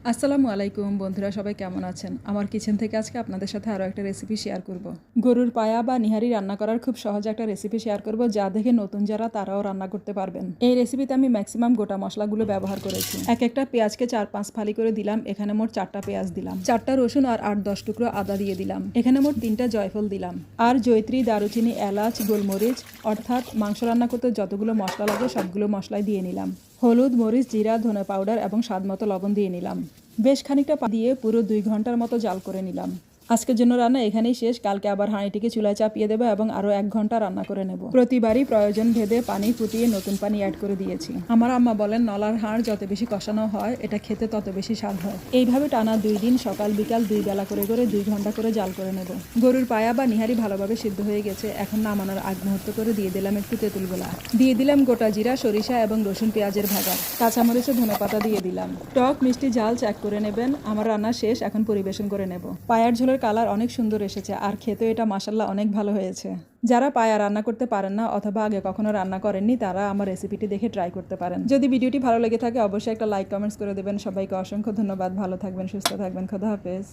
আসসালামু আলাইকুম বন্ধুরা, সবাই কেমন আছেন? আমার কিচেন থেকে আজকে আপনাদের সাথে আরও একটা রেসিপি শেয়ার করব। গরুর পায়া বা নিহারি রান্না করার খুব সহজ একটা রেসিপি শেয়ার করব, যা দেখে নতুন যারা তারাও রান্না করতে পারবেন। এই রেসিপিতে আমি ম্যাক্সিমাম গোটা মশলাগুলো ব্যবহার করেছি। এক একটা পেঁয়াজকে 4-5 ফালি করে দিলাম। এখানে মোট 4টা পেঁয়াজ দিলাম, 4টা রসুন আর 8-10 টুকরো আদা দিয়ে দিলাম। এখানে মোট 3টা জয়ফল দিলাম, আর জয়ত্রী, দারুচিনি, এলাচ, গোলমরিচ, অর্থাৎ মাংস রান্না করতে যতগুলো মশলা লাগে সবগুলো মশলাই দিয়ে নিলাম। হলুদ, মরিচ, জিরা, ধনে পাউডার এবং স্বাদমতো লবণ দিয়ে নিলাম। বেশ খানিকটা পানি দিয়ে পুরো 2 ঘন্টার মতো জাল করে নিলাম। আজকের জন্য রান্না এখানেই শেষ। কালকে আবার হাঁড়িটিকে চুলায় চাপিয়ে দেবো এবং আরও 1 ঘন্টা রান্না করে নেব। প্রতিবারই প্রয়োজন ভেদে পানি ফুটিয়ে নতুন পানি অ্যাড করে দিয়েছি। আমার আম্মা বলেন, নলার হাড় যত বেশি কষানো হয় এটা খেতে তত বেশি স্বাদ হয়। এইভাবে টানা 2 দিন সকাল বিকাল 2 বেলা করে 2 ঘন্টা করে জাল করে নেব। গরুর পায়া বা নিহারি ভালোভাবে সিদ্ধ হয়ে গেছে। এখন নামানোর আগ মুহূর্ত করে দিয়ে দিলাম একটু তেঁতুল গোলা, দিয়ে দিলাম গোটা জিরা, সরিষা এবং রসুন পেঁয়াজের ভাজা, কাঁচামরিচ ও ধনেপাতা দিয়ে দিলাম। টক মিষ্টি ঝাল চেক করে নেবেন। আমার রান্না শেষ, এখন পরিবেশন করে নেব। পায়ার ঝোলের কালার অনেক সুন্দর এসেছে, আর খেতে এটা মাশাআল্লাহ অনেক ভালো হয়েছে। যারা পায়া রান্না করতে পারেন না অথবা আগে কখনো রান্না করেননি, তারা আমার রেসিপিটি দেখে ট্রাই করতে পারেন। যদি ভিডিওটি ভালো লেগে থাকে অবশ্যই একটা লাইক কমেন্টস করে দেবেন। সবাইকে অসংখ্য ধন্যবাদ। ভালো থাকবেন, সুস্থ থাকবেন। খোদা হাফেজ।